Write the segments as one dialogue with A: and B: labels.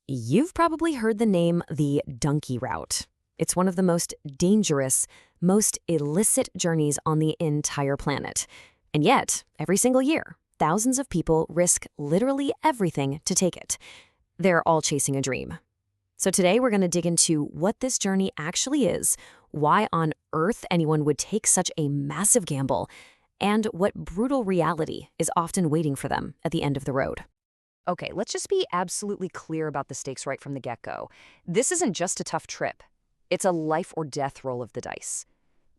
A: You've probably heard the name the Dunky Route. It's one of the most dangerous, most illicit journeys on the entire planet. And yet, every single year, thousands of people risk literally everything to take it. They're all chasing a dream. So today we're going to dig into what this journey actually is, why on earth anyone would take such a massive gamble, and what brutal reality is often waiting for them at the end of the road.
B: Okay, let's just be absolutely clear about the stakes right from the get-go. This isn't just a tough trip. It's a life or death roll of the dice.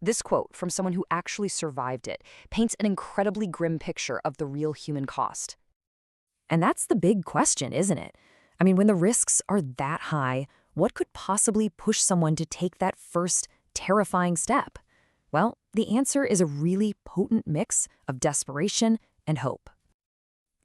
B: This quote from someone who actually survived it paints an incredibly grim picture of the real human cost.
A: And that's the big question, isn't it? I mean, when the risks are that high, what could possibly push someone to take that first terrifying step? Well, the answer is a really potent mix of desperation and hope.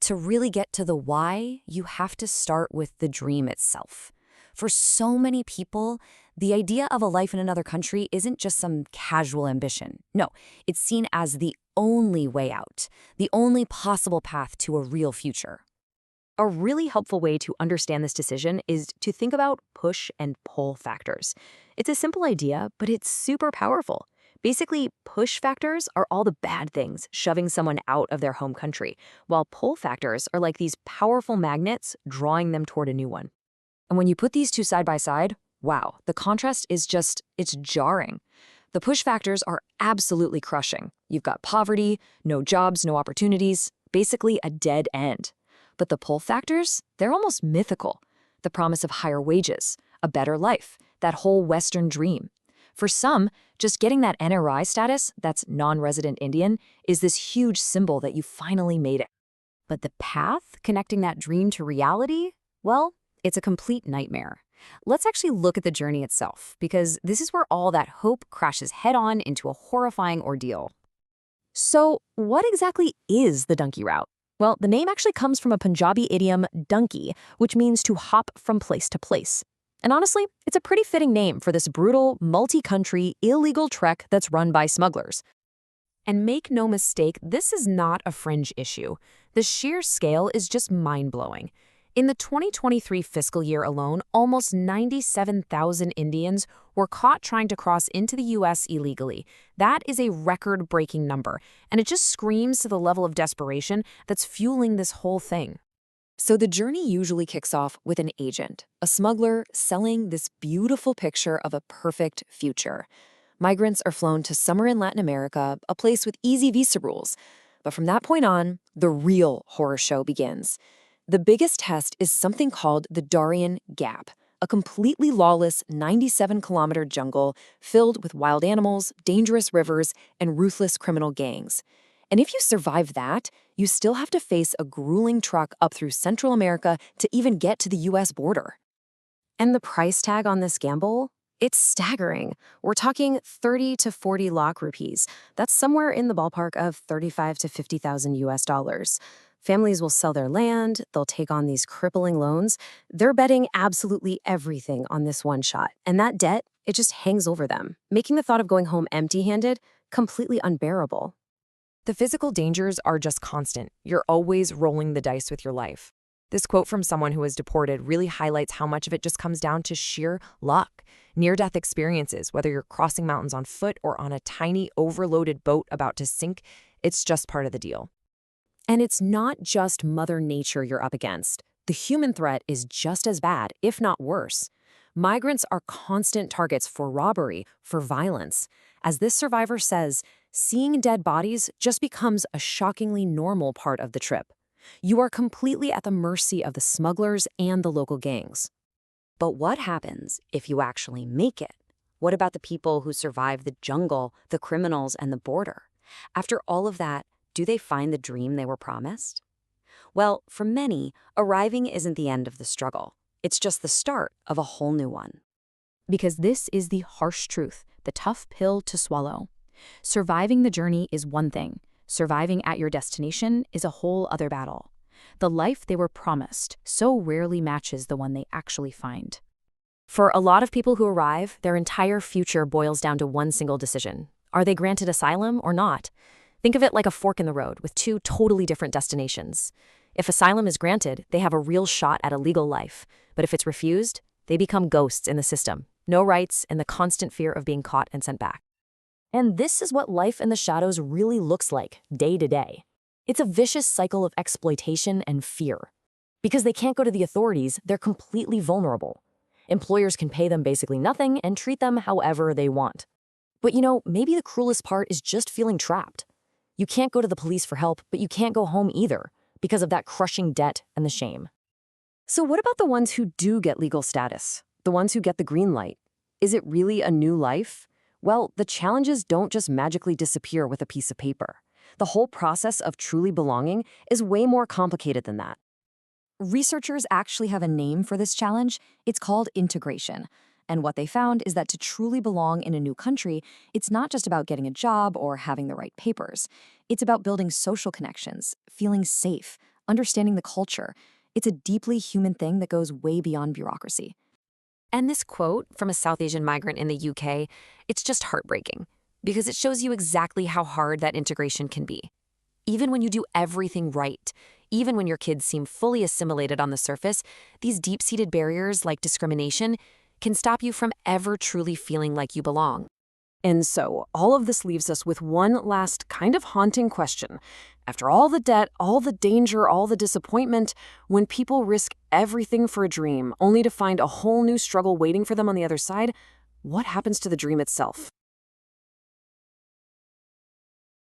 A: To really get to the why, you have to start with the dream itself. For so many people, the idea of a life in another country isn't just some casual ambition. No, it's seen as the only way out, the only possible path to a real future. A really helpful way to understand this decision is to think about push and pull factors. It's a simple idea, but it's super powerful. Basically, push factors are all the bad things shoving someone out of their home country, while pull factors are like these powerful magnets drawing them toward a new one. And when you put these two side by side, wow, the contrast is it's jarring. The push factors are absolutely crushing. You've got poverty, no jobs, no opportunities, basically a dead end. But the pull factors, they're almost mythical. The promise of higher wages, a better life, that whole Western dream. For some, just getting that NRI status, that's non-resident Indian, is this huge symbol that you finally made it. But the path connecting that dream to reality, well, it's a complete nightmare. Let's actually look at the journey itself, because this is where all that hope crashes head-on into a horrifying ordeal. So, what exactly is the Dunky Route? Well, the name actually comes from a Punjabi idiom, dunky, which means to hop from place to place. And honestly, it's a pretty fitting name for this brutal, multi-country, illegal trek that's run by smugglers. And make no mistake, this is not a fringe issue. The sheer scale is just mind-blowing. In the 2023 fiscal year alone, almost 97,000 Indians were caught trying to cross into the U.S. illegally. That is a record-breaking number, and it just screams to the level of desperation that's fueling this whole thing. So the journey usually kicks off with an agent, a smuggler selling this beautiful picture of a perfect future. Migrants are flown to summer in Latin America, a place with easy visa rules. But from that point on, the real horror show begins. The biggest test is something called the Darien Gap, a completely lawless 97-kilometer jungle filled with wild animals, dangerous rivers, and ruthless criminal gangs. And if you survive that, you still have to face a grueling trek up through Central America to even get to the U.S. border. And the price tag on this gamble? It's staggering. We're talking 30 to 40 lakh rupees. That's somewhere in the ballpark of 35 to 50,000 US dollars. Families will sell their land, they'll take on these crippling loans. They're betting absolutely everything on this one shot. And that debt, it just hangs over them, making the thought of going home empty-handed completely unbearable. The physical dangers are just constant. You're always rolling the dice with your life. This quote from someone who was deported really highlights how much of it just comes down to sheer luck. Near-death experiences, whether you're crossing mountains on foot or on a tiny, overloaded boat about to sink, it's just part of the deal. And it's not just Mother Nature you're up against. The human threat is just as bad, if not worse. Migrants are constant targets for robbery, for violence. As this survivor says, seeing dead bodies just becomes a shockingly normal part of the trip. You are completely at the mercy of the smugglers and the local gangs. But what happens if you actually make it? What about the people who survive the jungle, the criminals, and the border? After all of that, do they find the dream they were promised? Well, for many, arriving isn't the end of the struggle. It's just the start of a whole new one. Because this is the harsh truth, the tough pill to swallow. Surviving the journey is one thing. Surviving at your destination is a whole other battle. The life they were promised so rarely matches the one they actually find. For a lot of people who arrive, their entire future boils down to one single decision. Are they granted asylum or not? Think of it like a fork in the road with two totally different destinations.
B: If asylum is granted, they have a real shot at a legal life. But if it's refused, they become ghosts in the system. No rights and the constant fear of being caught and sent back. And this is what life in the shadows really looks like, day to day. It's a vicious cycle of exploitation and fear. Because they can't go to the authorities, they're completely vulnerable. Employers can pay them basically nothing and treat them however they want. But maybe the cruelest part is just feeling trapped. You can't go to the police for help, but you can't go home either, because of that crushing debt and the shame.
A: So what about the ones who do get legal status? The ones who get the green light? Is it really a new life? Well, the challenges don't just magically disappear with a piece of paper. The whole process of truly belonging is way more complicated than that. Researchers actually have a name for this challenge. It's called integration. And what they found is that to truly belong in a new country, it's not just about getting a job or having the right papers. It's about building social connections, feeling safe, understanding the culture. It's a deeply human thing that goes way beyond bureaucracy.
B: And this quote from a South Asian migrant in the UK, it's just heartbreaking because it shows you exactly how hard that integration can be. Even when you do everything right, even when your kids seem fully assimilated on the surface, these deep-seated barriers like discrimination can stop you from ever truly feeling like you belong.
A: And so, all of this leaves us with one last kind of haunting question. After all the debt, all the danger, all the disappointment, when people risk everything for a dream, only to find a whole new struggle waiting for them on the other side, what happens to the dream itself?